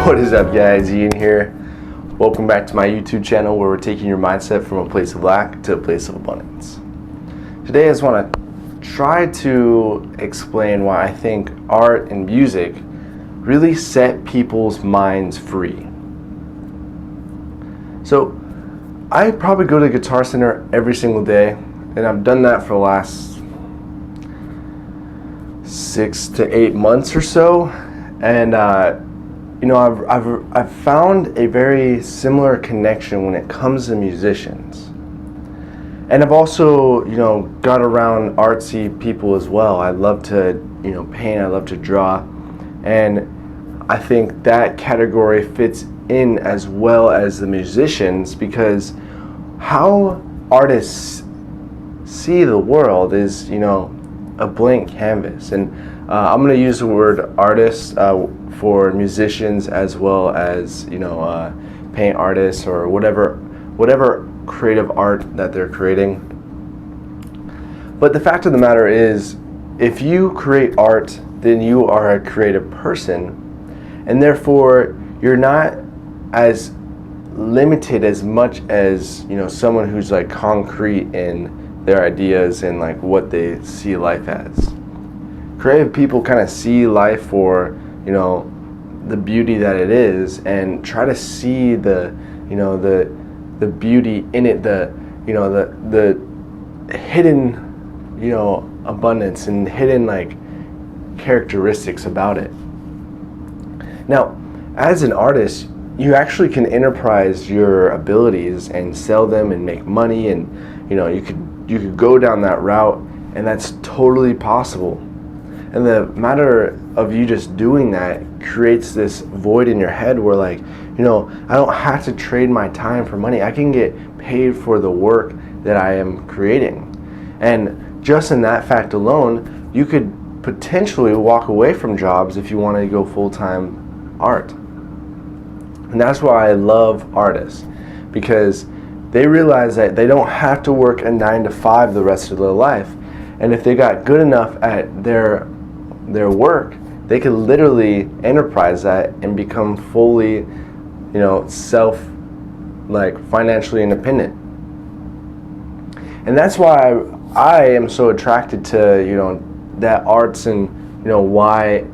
What is up, guys? Ian here. Welcome back to my YouTube channel where we're taking your mindset from a place of lack to a place of abundance. Today I just want to try to explain why I think art and music really set people's minds free. So I probably go to Guitar Center every single day, and I've done that for the last 6 to 8 months or so, and I've found a very similar connection when it comes to musicians. And I've also, got around artsy people as well. I love to, paint, I love to draw. And I think that category fits in as well as the musicians, because how artists see the world is, a blank canvas. And I'm going to use the word artist for musicians as well as, paint artists or whatever creative art that they're creating. But the fact of the matter is, if you create art, then you are a creative person, and therefore you're not as limited as much as someone who's like concrete in their ideas and like what they see life as. Creative people kind of see life for the beauty that it is, and try to see the beauty in it, the hidden abundance and hidden like characteristics about it. Now, as an artist, you actually can enterprise your abilities and sell them and make money, and you could go down that route, and that's totally possible. And the matter of you just doing that creates this void in your head where I don't have to trade my time for money. I can get paid for the work that I am creating. And just in that fact alone, you could potentially walk away from jobs if you wanted to go full-time art. And that's why I love artists, because they realize that they don't have to work a 9 to 5 the rest of their life. And if they got good enough at their work, they could literally enterprise that and become fully, financially independent. And that's why I am so attracted to, that arts, and, why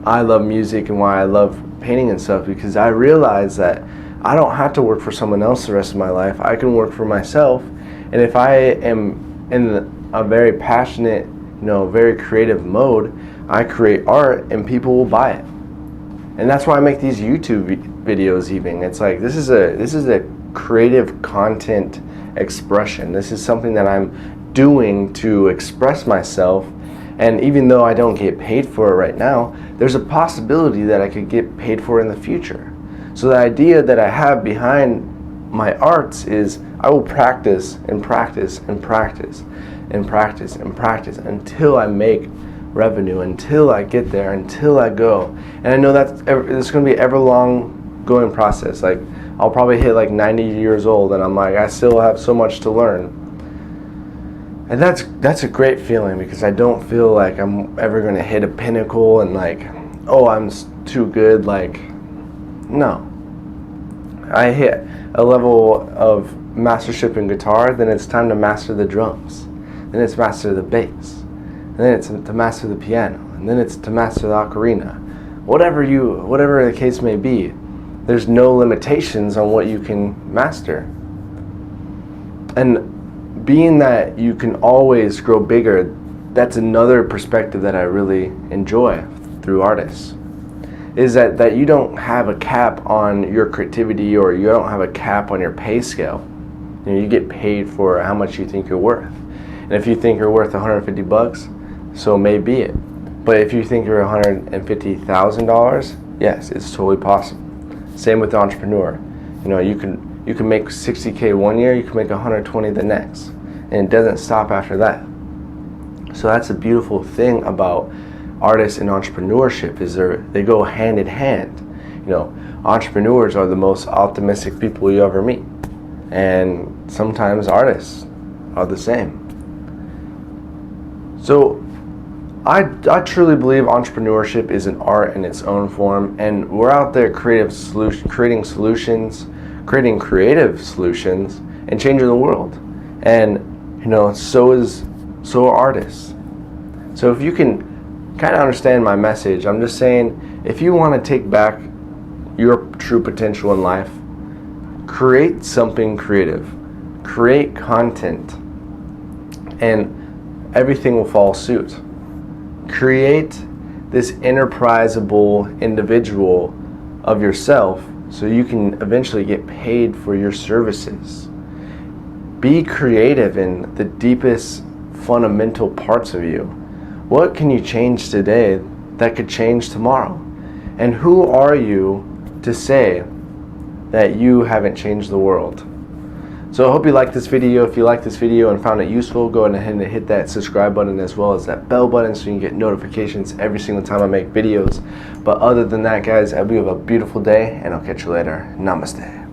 I love music and why I love painting and stuff, because I realize that I don't have to work for someone else the rest of my life. I can work for myself. And if I am in a very passionate, very creative mode, I create art and people will buy it. And that's why I make these YouTube videos even. It's like, this is a creative content expression. This is something that I'm doing to express myself. And even though I don't get paid for it right now, there's a possibility that I could get paid for it in the future. So the idea that I have behind my arts is I will practice and practice and practice and practice and practice until I make revenue, until I get there, until I go. And I know it's going to be an ever long going process. Like, I'll probably hit like 90 years old and I'm like, I still have so much to learn. And that's a great feeling, because I don't feel like I'm ever going to hit a pinnacle and like, oh, I'm too good. Like, no. I hit a level of mastership in guitar, then it's time to master the drums. Then it's master the bass. And then it's to master the piano. And then it's to master the ocarina. Whatever the case may be, there's no limitations on what you can master. And being that you can always grow bigger, that's another perspective that I really enjoy through artists. Is that you don't have a cap on your creativity, or you don't have a cap on your pay scale. You get paid for how much you think you're worth. And if you think you're worth $150, so may be it. But if you think you're $150,000, yes, it's totally possible. Same with the entrepreneur. You can make 60K one year, you can make 120 the next, and it doesn't stop after that. So that's a beautiful thing about artists and entrepreneurship, is they go hand in hand. Entrepreneurs are the most optimistic people you ever meet, and sometimes artists are the same. So I truly believe entrepreneurship is an art in its own form, and we're out there creating solutions, creating creative solutions, and changing the world. And so are artists. So if you can kind of understand my message, I'm just saying, if you want to take back your true potential in life, create something creative, create content, and everything will follow suit. Create this enterprisable individual of yourself so you can eventually get paid for your services. Be creative in the deepest fundamental parts of you. What can you change today that could change tomorrow? And who are you to say that you haven't changed the world? So I hope you liked this video. If you liked this video and found it useful, go ahead and hit that subscribe button as well as that bell button so you can get notifications every single time I make videos. But other than that, guys, I hope you have a beautiful day, and I'll catch you later. Namaste.